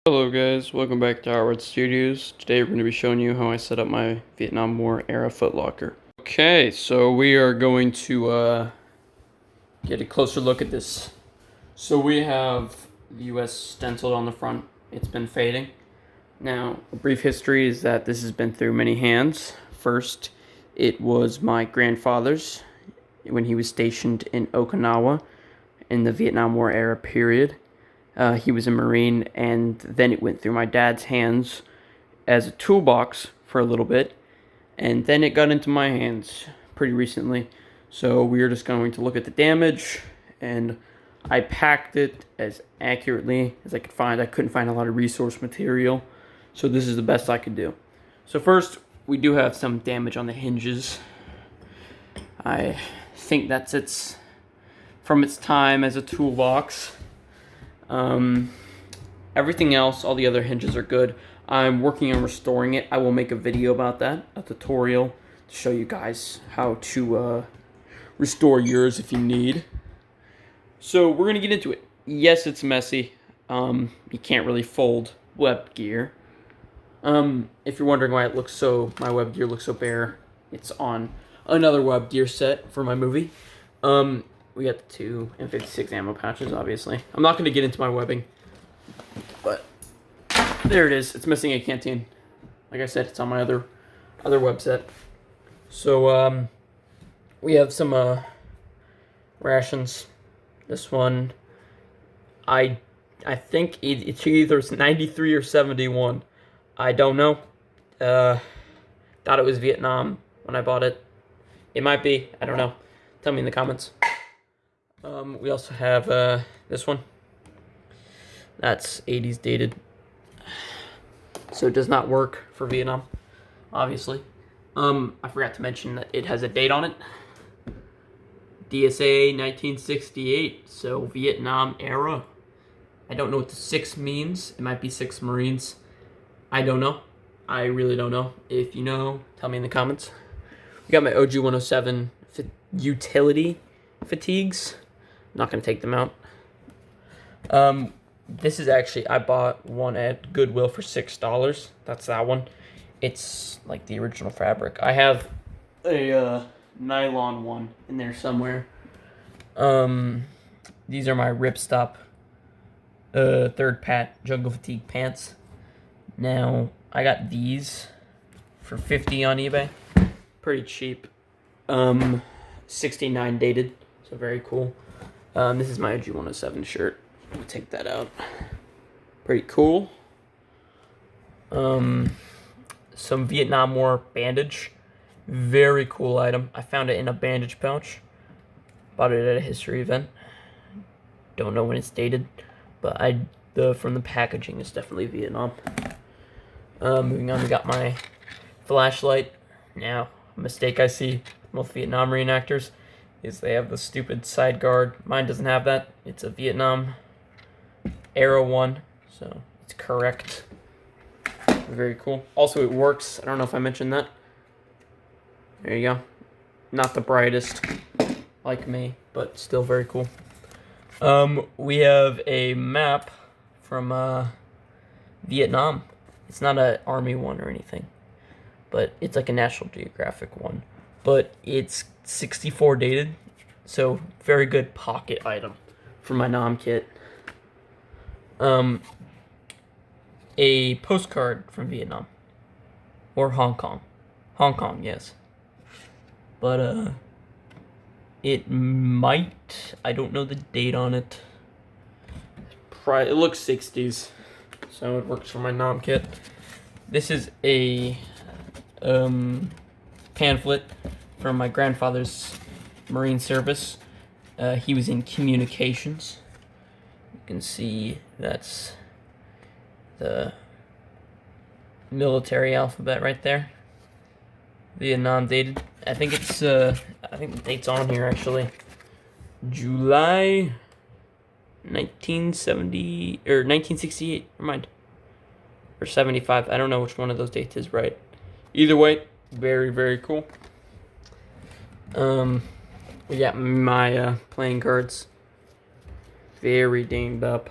Hello guys, welcome back to Howard Studios. Today we're going to be showing you how I set up my Vietnam War era footlocker. Okay, so we are going to get a closer look at this. So we have the US stenciled on the front. It's been fading. Now, a brief history is that this has been through many hands. First, it was my grandfather's when he was stationed in Okinawa in the Vietnam War era period. He was a Marine, and then it went through my dad's hands as a toolbox for a little bit, and then it got into my hands pretty recently. So we are just going to look at the damage, and I packed it as accurately as I could find. I couldn't find a lot of resource material, so this is the best I could do. So first, we do have some damage on the hinges. I think that's from its time as a toolbox. Everything else, all the other hinges are good. I'm working on restoring it. I will make a video about that, a tutorial, to show you guys how to restore yours if you need. So we're going to get into it. Yes, it's messy. You can't really fold web gear. If you're wondering why my web gear looks so bare, it's on another web gear set for my movie. We got the 2 M56 ammo pouches, obviously. I'm not going to get into my webbing, but there it is. It's missing a canteen. Like I said, it's on my other web set. So, we have some rations. This one, I think it's either 93 or 71. I don't know. Thought it was Vietnam when I bought it. It might be. I don't know. Tell me in the comments. We also have this one. That's 80s dated. So it does not work for Vietnam, obviously. I forgot to mention that it has a date on it. DSA 1968, so Vietnam era. I don't know what the 6 means. It might be 6 Marines. I don't know. I really don't know. If you know, tell me in the comments. We got my OG 107 utility fatigues. I'm not going to take them out. This is actually, I bought one at Goodwill for $6. That's that one. It's like the original fabric. I have a nylon one in there somewhere. These are my Ripstop 3rd Pat Jungle Fatigue pants. Now, I got these for $50 on eBay. Pretty cheap. 69 dated, so very cool. This is my OG 107 shirt. Let me take that out. Pretty cool. Some Vietnam War bandage. Very cool item. I found it in a bandage pouch. Bought it at a history event. Don't know when it's dated, but from the packaging, it's definitely Vietnam. Moving on, we got my flashlight. Now, a mistake I see with most Vietnam reenactors is they have the stupid side guard. Mine doesn't have that. It's a Vietnam era one, so it's correct. Very cool. Also, it works. I don't know if I mentioned that. There you go. Not the brightest, like me, but still very cool. We have a map from Vietnam. It's not an army one or anything, but it's like a National Geographic one. But it's 64 dated, so very good pocket item for my Nam kit. A postcard from Vietnam or Hong Kong. Hong Kong, yes. But it might, I don't know the date on it. It looks 60s, so it works for my Nam kit. This is a pamphlet from my grandfather's Marine service. He was in communications. You can see that's the military alphabet right there. Vietnam dated. I think it's I think the date's on here actually. July 1970 or 1968. Never mind. Or 75. I don't know which one of those dates is right. Either way, very, very cool. We got my playing cards. Very dinged up.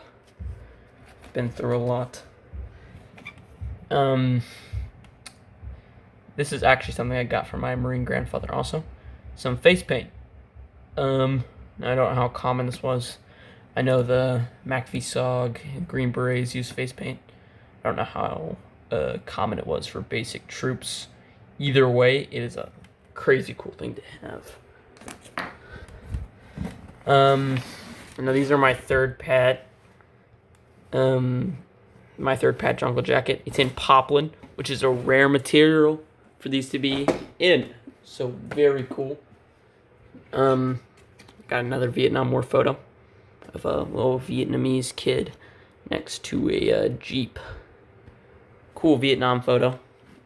Been through a lot. This is actually something I got from my Marine grandfather also. Some face paint. I don't know how common this was. I know the MACV SOG and Green Berets use face paint. I don't know how common it was for basic troops. Either way, it is a crazy cool thing to have. Now these are my third pad. My third pad jungle jacket. It's in poplin, which is a rare material for these to be in. So very cool. Got another Vietnam War photo of a little Vietnamese kid next to a Jeep. Cool Vietnam photo.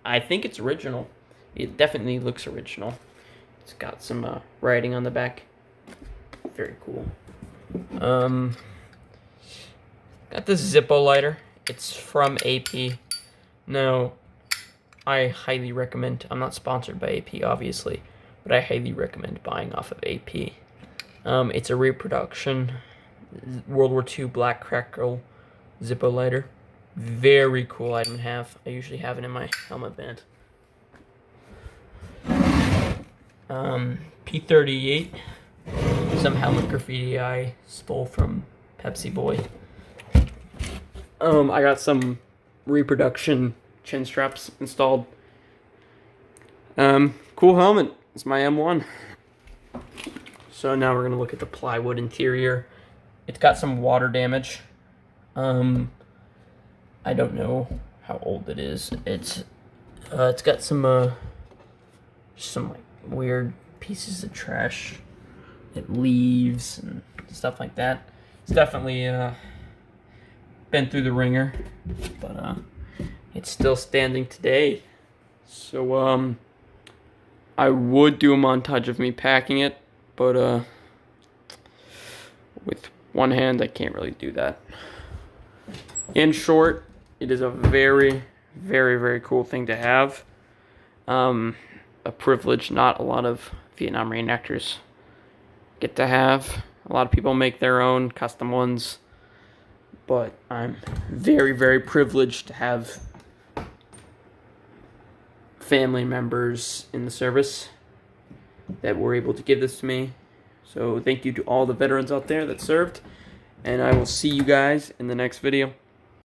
I think it's original. It definitely looks original. It's got some writing on the back. Very cool. Got this Zippo lighter. It's from AP. Now, I highly recommend, I'm not sponsored by AP obviously, but I highly recommend buying off of AP. It's a reproduction World War II Black Crackle Zippo lighter. Very cool item to have. I usually have it in my helmet band. P38. Some helmet graffiti I stole from Pepsi Boy. I got some reproduction chin straps installed. Cool helmet. It's my M1. So now we're gonna look at the plywood interior. It's got some water damage. I don't know how old it is. It's got some like weird pieces of trash, leaves and stuff like that. It's definitely been through the ringer, but it's still standing today. So I would do a montage of me packing it, but with one hand I can't really do that. In short, it is a very, very, very cool thing to have. A privilege not a lot of Vietnam reenactors get to have. A lot of people make their own custom ones, but I'm very, very privileged to have family members in the service that were able to give this to me. So thank you to all the veterans out there that served, and I will see you guys in the next video.